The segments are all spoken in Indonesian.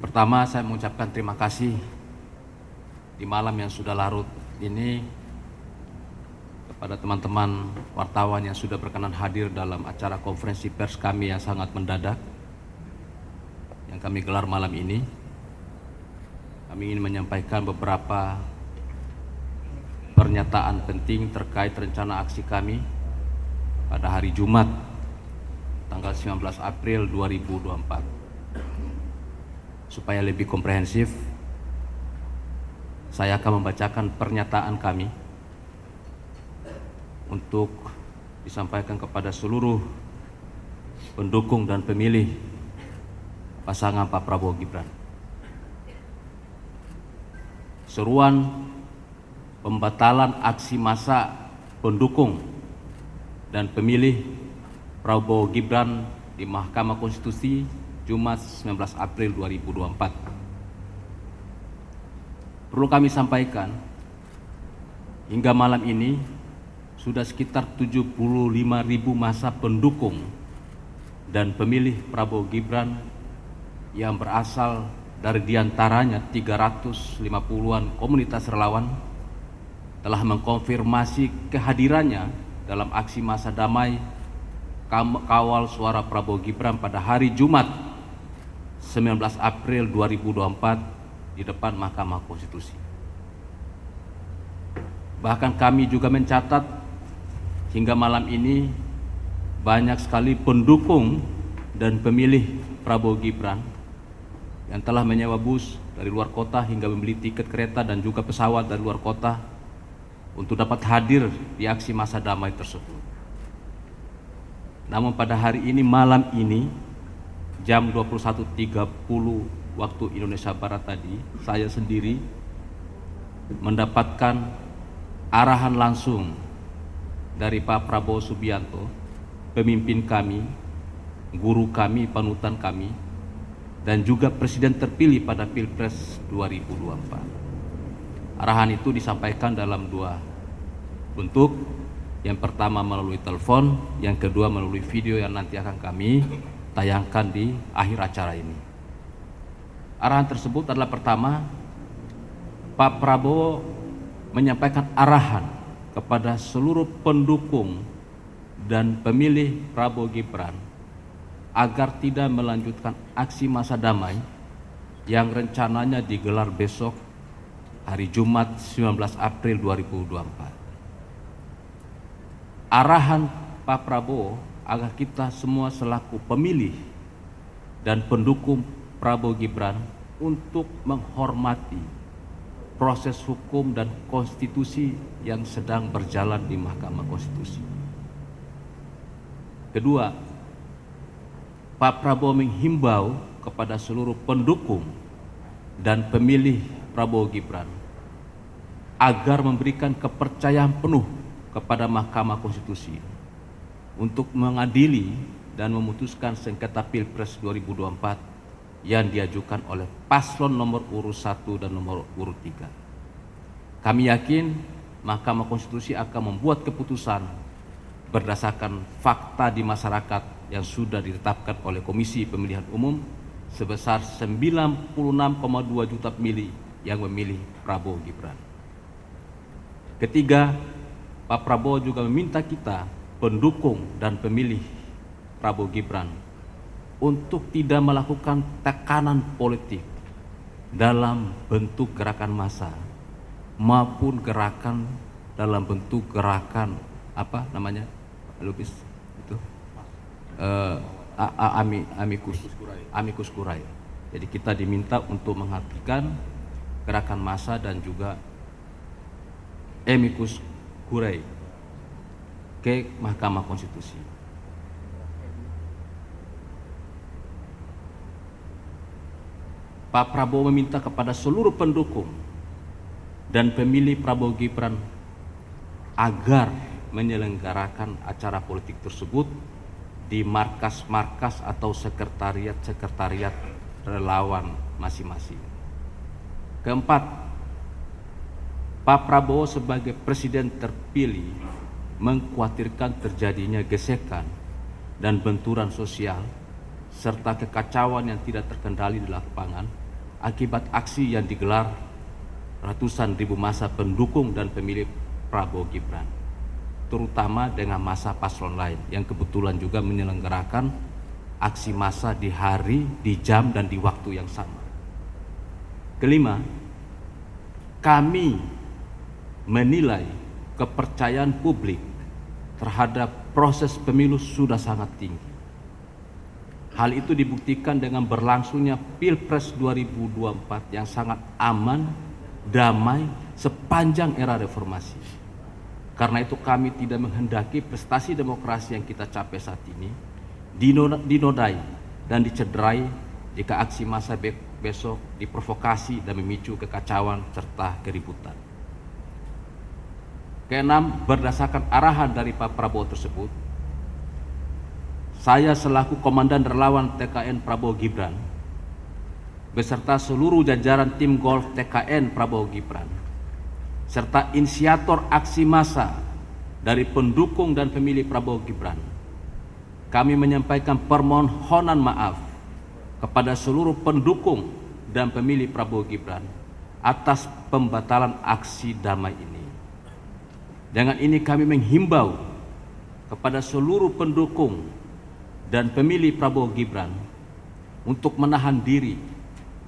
Pertama, saya mengucapkan terima kasih di malam yang sudah larut ini kepada teman-teman wartawan yang sudah berkenan hadir dalam acara konferensi pers kami yang sangat mendadak yang kami gelar malam ini. Kami ingin menyampaikan beberapa pernyataan penting terkait rencana aksi kami pada hari Jumat tanggal 19 April 2024. Supaya lebih komprehensif, saya akan membacakan pernyataan kami untuk disampaikan kepada seluruh pendukung dan pemilih pasangan Pak Prabowo Gibran. Seruan pembatalan aksi massa pendukung dan pemilih Prabowo Gibran di Mahkamah Konstitusi Jumat 19 April 2024. Perlu kami sampaikan, hingga malam ini sudah sekitar 75.000 massa pendukung dan pemilih Prabowo Gibran yang berasal dari diantaranya 350-an komunitas relawan telah mengkonfirmasi kehadirannya dalam aksi massa damai kawal suara Prabowo Gibran pada hari Jumat 19 April 2024 di depan Mahkamah Konstitusi. Bahkan kami juga mencatat hingga malam ini banyak sekali pendukung dan pemilih Prabowo Gibran yang telah menyewa bus dari luar kota hingga membeli tiket kereta dan juga pesawat dari luar kota untuk dapat hadir di aksi massa damai tersebut. Namun pada hari ini, malam ini, jam 21.30 waktu Indonesia Barat tadi, saya sendiri mendapatkan arahan langsung dari Pak Prabowo Subianto, pemimpin kami, guru kami, panutan kami, dan juga presiden terpilih pada Pilpres 2024. Arahan itu disampaikan dalam dua bentuk. Yang pertama melalui telepon, yang kedua melalui video yang nanti akan kami tayangkan di akhir acara ini. Arahan tersebut adalah pertama, Pak Prabowo menyampaikan arahan kepada seluruh pendukung dan pemilih Prabowo Gibran agar tidak melanjutkan aksi massa damai yang rencananya digelar besok hari Jumat 19 April 2024. Arahan Pak Prabowo agar kita semua selaku pemilih dan pendukung Prabowo Gibran untuk menghormati proses hukum dan konstitusi yang sedang berjalan di Mahkamah Konstitusi. Kedua, Pak Prabowo menghimbau kepada seluruh pendukung dan pemilih Prabowo Gibran agar memberikan kepercayaan penuh kepada Mahkamah Konstitusi untuk mengadili dan memutuskan sengketa Pilpres 2024 yang diajukan oleh paslon nomor urut 1 dan nomor urut 3. Kami yakin Mahkamah Konstitusi akan membuat keputusan berdasarkan fakta di masyarakat yang sudah ditetapkan oleh Komisi Pemilihan Umum sebesar 96,2 juta pemilih yang memilih Prabowo Gibran. Ketiga, Pak Prabowo juga meminta kita, pendukung dan pemilih Prabowo Gibran, untuk tidak melakukan tekanan politik dalam bentuk gerakan massa maupun gerakan dalam bentuk gerakan Lupis itu amicus curiae. Jadi kita diminta untuk menghentikan gerakan massa dan juga amicus curiae ke Mahkamah Konstitusi. Pak Prabowo meminta kepada seluruh pendukung dan pemilih Prabowo Gibran agar menyelenggarakan acara politik tersebut di markas-markas atau sekretariat-sekretariat relawan masing-masing. Keempat, Pak Prabowo sebagai presiden terpilih mengkhawatirkan terjadinya gesekan dan benturan sosial serta kekacauan yang tidak terkendali di lapangan akibat aksi yang digelar ratusan ribu massa pendukung dan pemilih Prabowo Gibran, terutama dengan massa paslon lain yang kebetulan juga menyelenggarakan aksi massa di hari, di jam, dan di waktu yang sama. Kelima, kami menilai kepercayaan publik terhadap proses pemilu sudah sangat tinggi. Hal itu dibuktikan dengan berlangsungnya Pilpres 2024 yang sangat aman, damai sepanjang era reformasi. Karena itu kami tidak menghendaki prestasi demokrasi yang kita capai saat ini dinodai dan dicederai jika aksi massa besok diprovokasi dan memicu kekacauan serta keributan. Keenam, berdasarkan arahan dari Pak Prabowo tersebut, saya selaku Komandan Relawan TKN Prabowo Gibran beserta seluruh jajaran tim golf TKN Prabowo Gibran serta inisiator aksi massa dari pendukung dan pemilih Prabowo Gibran, kami menyampaikan permohonan maaf kepada seluruh pendukung dan pemilih Prabowo Gibran atas pembatalan aksi damai ini. Dengan ini kami menghimbau kepada seluruh pendukung dan pemilih Prabowo Gibran untuk menahan diri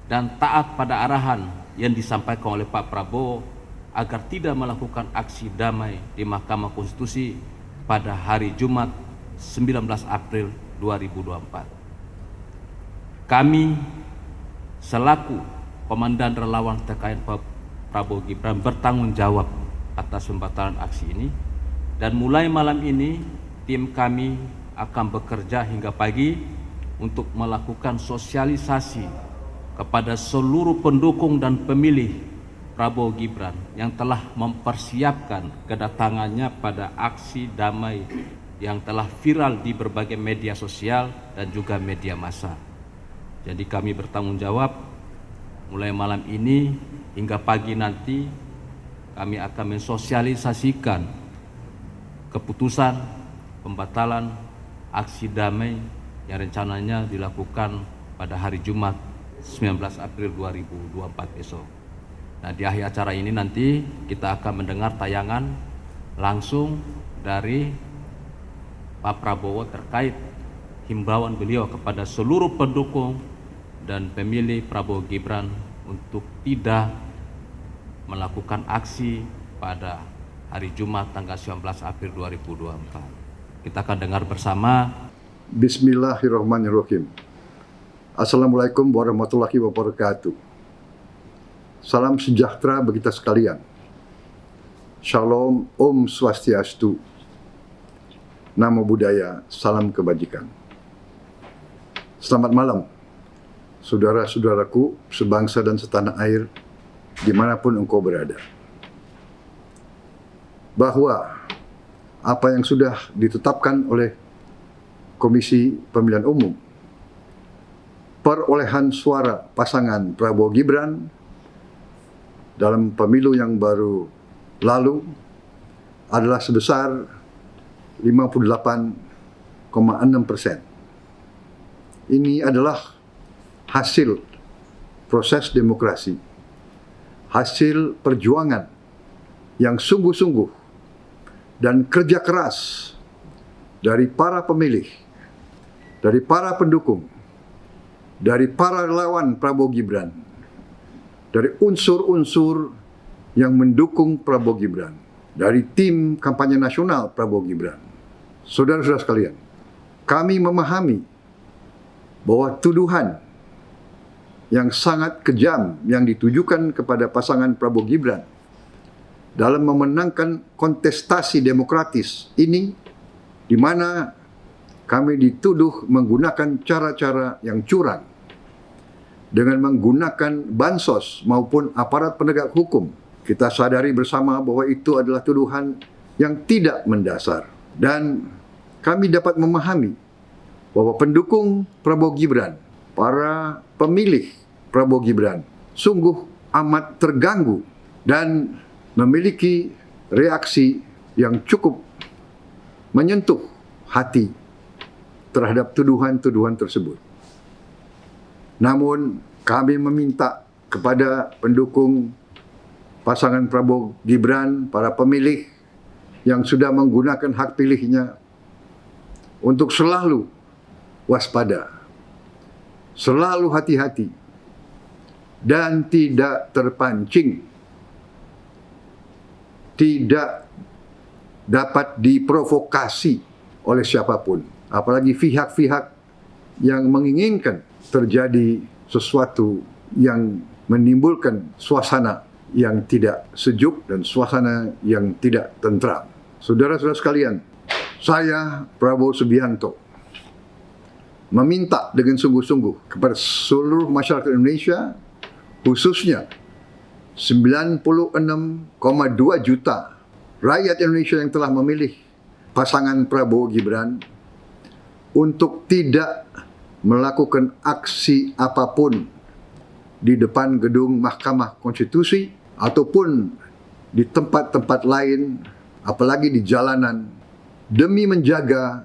dan taat pada arahan yang disampaikan oleh Pak Prabowo agar tidak melakukan aksi damai di Mahkamah Konstitusi pada hari Jumat 19 April 2024. Kami selaku Komandan Relawan TKN Prabowo Gibran bertanggung jawab atas pembatalan aksi ini, dan mulai malam ini tim kami akan bekerja hingga pagi untuk melakukan sosialisasi kepada seluruh pendukung dan pemilih Prabowo Gibran yang telah mempersiapkan kedatangannya pada aksi damai yang telah viral di berbagai media sosial dan juga media massa. Jadi kami bertanggung jawab mulai malam ini hingga pagi nanti kami akan mensosialisasikan keputusan pembatalan aksi damai yang rencananya dilakukan pada hari Jumat 19 April 2024 besok. Nah, di akhir acara ini nanti kita akan mendengar tayangan langsung dari Pak Prabowo terkait himbauan beliau kepada seluruh pendukung dan pemilih Prabowo Gibran untuk tidak melakukan aksi pada hari Jumat tanggal 19 April 2024. Kita akan dengar bersama. Bismillahirrahmanirrahim. Assalamualaikum warahmatullahi wabarakatuh. Salam sejahtera bagi kita sekalian. Shalom, Om Swastiastu. Namo Buddhaya, salam kebajikan. Selamat malam, saudara-saudaraku sebangsa dan setanah air, dimanapun engkau berada. Bahwa apa yang sudah ditetapkan oleh Komisi Pemilihan Umum, perolehan suara pasangan Prabowo Gibran dalam pemilu yang baru lalu adalah sebesar 58,6%. Ini adalah hasil proses demokrasi, hasil perjuangan yang sungguh-sungguh dan kerja keras dari para pemilih, dari para pendukung, dari para relawan Prabowo Gibran, dari unsur-unsur yang mendukung Prabowo Gibran, dari tim kampanye nasional Prabowo Gibran. Saudara-saudara sekalian, kami memahami bahwa tuduhan yang sangat kejam yang ditujukan kepada pasangan Prabowo Gibran dalam memenangkan kontestasi demokratis ini, di mana kami dituduh menggunakan cara-cara yang curang dengan menggunakan bansos maupun aparat penegak hukum. Kita sadari bersama bahwa itu adalah tuduhan yang tidak mendasar, dan kami dapat memahami bahwa pendukung Prabowo Gibran, para pemilih Prabowo Gibran sungguh amat terganggu dan memiliki reaksi yang cukup menyentuh hati terhadap tuduhan-tuduhan tersebut. Namun kami meminta kepada pendukung pasangan Prabowo Gibran, para pemilih yang sudah menggunakan hak pilihnya untuk selalu waspada, selalu hati-hati, dan tidak terpancing, tidak dapat diprovokasi oleh siapapun, apalagi pihak-pihak yang menginginkan terjadi sesuatu yang menimbulkan suasana yang tidak sejuk dan suasana yang tidak tentram. Saudara-saudara sekalian, saya Prabowo Subianto meminta dengan sungguh-sungguh kepada seluruh masyarakat Indonesia, khususnya 96,2 juta rakyat Indonesia yang telah memilih pasangan Prabowo Gibran, untuk tidak melakukan aksi apapun di depan gedung Mahkamah Konstitusi ataupun di tempat-tempat lain, apalagi di jalanan, demi menjaga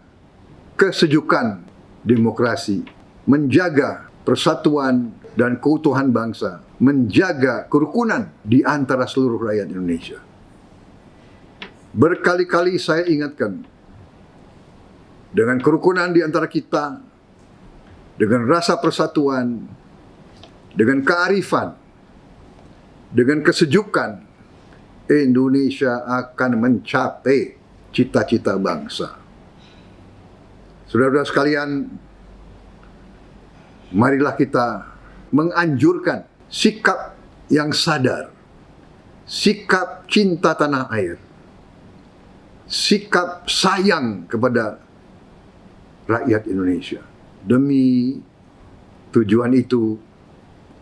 kesejukan demokrasi, menjaga persatuan dan keutuhan bangsa, menjaga kerukunan di antara seluruh rakyat Indonesia. Berkali-kali saya ingatkan, dengan kerukunan di antara kita, dengan rasa persatuan, dengan kearifan, dengan kesejukan, Indonesia akan mencapai cita-cita bangsa. Saudara-saudara sekalian, marilah kita menganjurkan sikap yang sadar, sikap cinta tanah air, sikap sayang kepada rakyat Indonesia. Demi tujuan itu,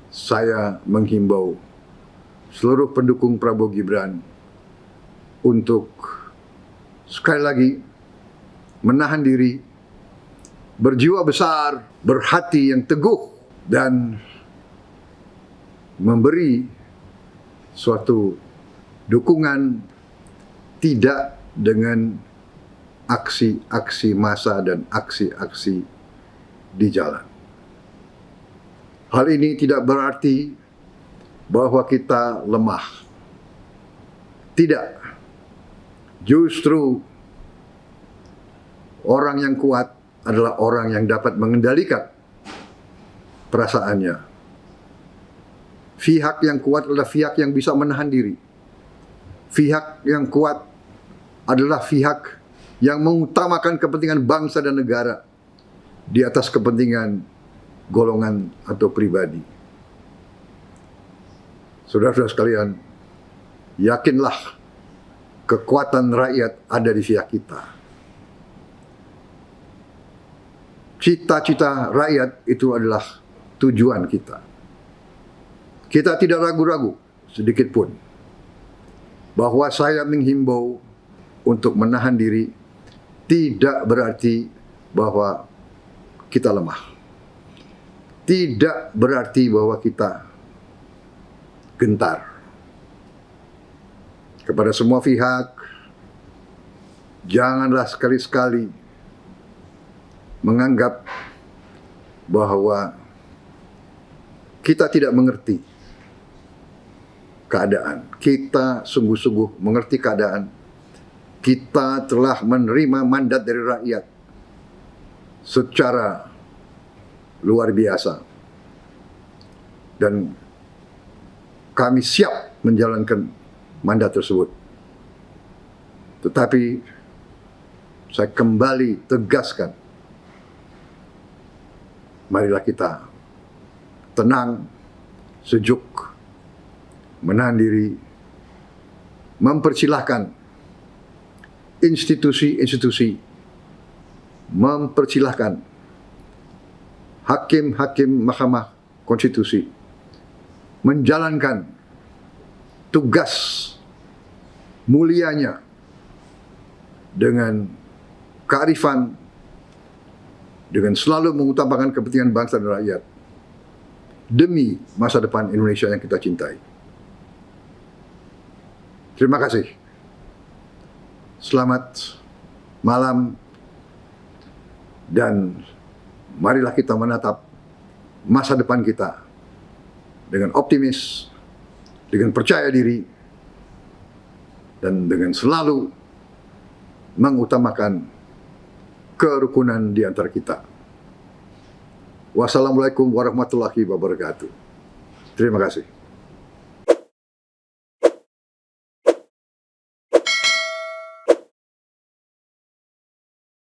saya menghimbau seluruh pendukung Prabowo Gibran untuk sekali lagi menahan diri, berjiwa besar, berhati yang teguh, dan memberi suatu dukungan tidak dengan aksi-aksi massa dan aksi-aksi di jalan. Hal ini tidak berarti bahwa kita lemah. Tidak. Justru orang yang kuat adalah orang yang dapat mengendalikan perasaannya. Pihak yang kuat adalah pihak yang bisa menahan diri. Pihak yang kuat adalah pihak yang mengutamakan kepentingan bangsa dan negara di atas kepentingan golongan atau pribadi. Saudara-saudara sekalian, yakinlah kekuatan rakyat ada di pihak kita. Cita-cita rakyat itu adalah tujuan kita. Kita tidak ragu-ragu sedikit pun bahwa saya menghimbau untuk menahan diri tidak berarti bahwa kita lemah. Tidak berarti bahwa kita gentar. Kepada semua pihak, janganlah sekali-sekali menganggap bahwa kita tidak mengerti keadaan. Kita sungguh-sungguh mengerti keadaan. Kita telah menerima mandat dari rakyat secara luar biasa. Dan kami siap menjalankan mandat tersebut. Tetapi saya kembali tegaskan, marilah kita tenang, sejuk, menahan diri, mempersilahkan institusi-institusi, mempersilahkan hakim-hakim Mahkamah Konstitusi menjalankan tugas mulianya dengan kearifan, dengan selalu mengutamakan kepentingan bangsa dan rakyat demi masa depan Indonesia yang kita cintai. Terima kasih. Selamat malam dan marilah kita menatap masa depan kita dengan optimis, dengan percaya diri, dan dengan selalu mengutamakan kerukunan di antara kita. Wassalamualaikum warahmatullahi wabarakatuh. Terima kasih.